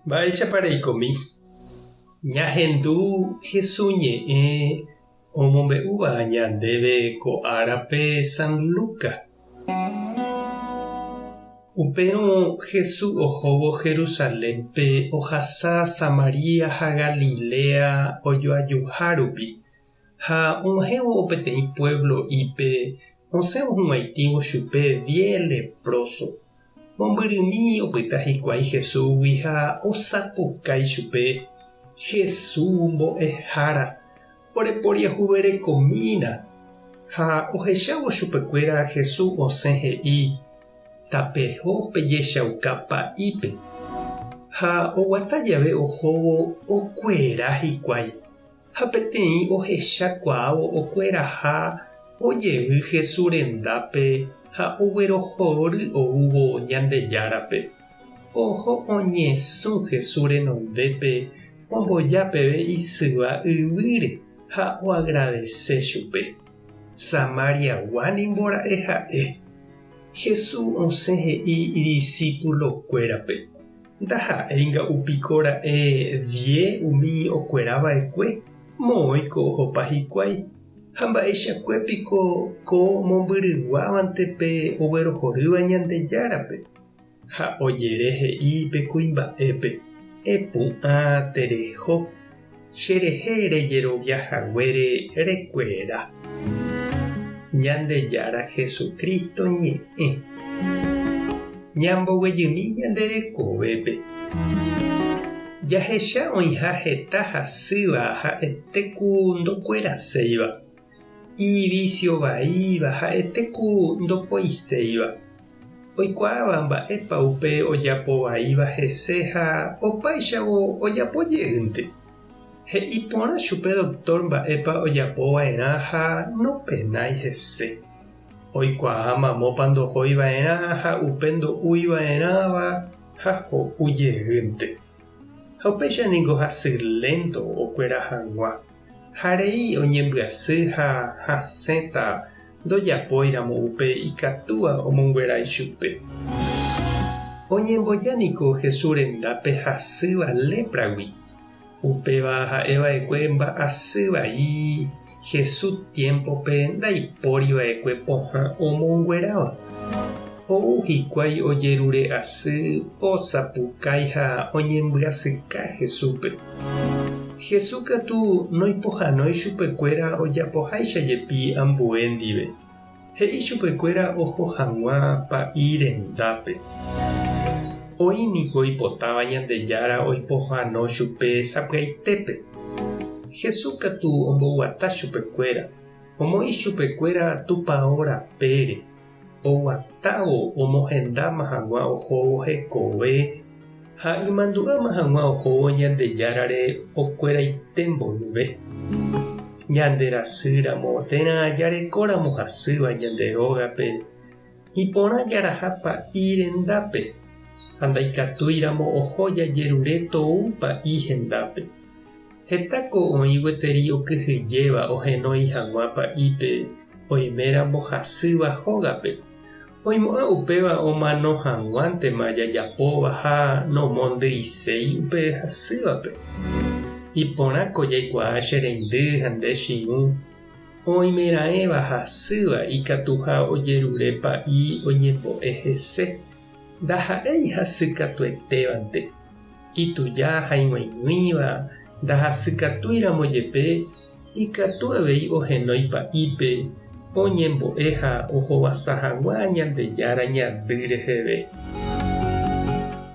Mba'éichapareikomi. Ñahendu Jesús ñe'ẽ omombe'úva ñandéve ko árape San Lucas. Upérõ Jesús ohóvo Jerusalénpe ohasa Samaria ha Galilea ojoajuha rupi ha omohévo peteĩ pueblo'ípe osẽvo huguaitĩvo chupe 10 leproso. Mombyrými opyta hikuái Jesúsgui ha osapukái chupe: Jesús mbo'ehára, oreporiahuverekomína. Ha ohechávo chupekuéra Jesús osẽ he'i: tapeho pejechauka pa'ípe. Ha oguata jave ohóvo okuera hikuái. Ha peteĩ ohechakuaávo okueraha ojevy Jesús rendápe ha oguerohory oúvo Ñandejárape. Oho oñesũ Jesús renondépe omboja peve isyva yvýre ha oagradece chupe. Samariagua nimbora'e ha'e. Jesús osẽ he'i idiscípulokuérape: ndaha'éinga upikora'e 10 umi okuerava'ekue moõiko ohopa hikuái. Ha mba'echakuépiko ko mombyryguávantepe oguerohorýva Ñandejárape. Ha ojere he'i pe kuimba'épe: epu'ã tereho. Cherehe rejeroviahaguére rekuera. Ñandejára Jesucristo ñe'ẽ. Ñamboguejymi ñanderekovépe. Jahecha oĩha heta hasýva ha'etéku ndokueraséiva, ivicio vaíva ha'etéku ndopoiséiva. Oikuaáva mba'épa upe ojapovaíva hese ha opáichavo ojapojeýnte. He'i porã chupe doctor mba'épa ojapova'erã ha nopenái hese. Oikuaa mamópa ndohóiva'erã ha upe ndo'úiva'erãva ha ho'ujeýnte. Ha upéichaniko hasy lento okuera hag̃ua. Harei oñembyasy ha hasẽta ndojapóiramo upe ikatúva omonguerai chupe. Oñembojaniko Jesús rendápe hasýva lépragui. Upéva ha'eva'ekue mba'asy vai Jesús tiempope ndaipóriva'ekue pohã omongueráva. Ou hikuái ojerure asy osapukái ha oñembyasýka Jesúspe. Jesús katu noipohanói chupekuéra ojapoháichajepi ambue ndive. He'i chupekuéra oho hag̃ua pa'i rendápe. Oĩniko oipotáva Ñandejára oipohãno chupe sapy'aitépe. Jesús katu omboguata chupekuéra, omoĩ chupekuéra tupão rapére. Oguatávo omohendáma hag̃ua ohóvo hekove ha imandu'áma hag̃ua ohóvo Ñandejárare okueraite mboyve. Ñanderasýramo térã jarekóramo hasýva ñande rógape iporã jaraha pa'i rendápe ha ndaikatúiramo oho jajerure tou pa'i hendápe. Hetáko oĩ gueteri okyhyjéva ohenói hag̃ua pa'ípe oiméramo hasýva hógape. Oimo'ã upéva omano hag̃uántema jajapóva ha nomondýiséi upe hasývape. Iporãko jaikuaa che reindy ha nde chiũ. Oimeraẽva hasýva ikatuha ojerure pa'i oñembo'e hese. Ndaha'éi hasykatuetévante. Ituja haig̃uaig̃uĩva ndahasykatúiramo jepe ikatu avei ohenói pa'ípe oñembo'e ha ohovasa hag̃ua Ñandejára ñandy reheve.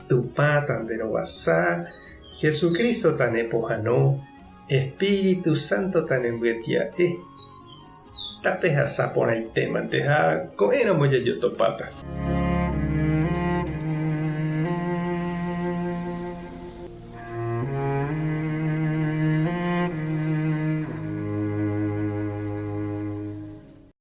Tupãta nde rovasa, Jesucristo tane pohãno, Espíritu Santo tane mbyetia'e. Tape hasa porãitémante ha ko'ẽramo jajotopáta.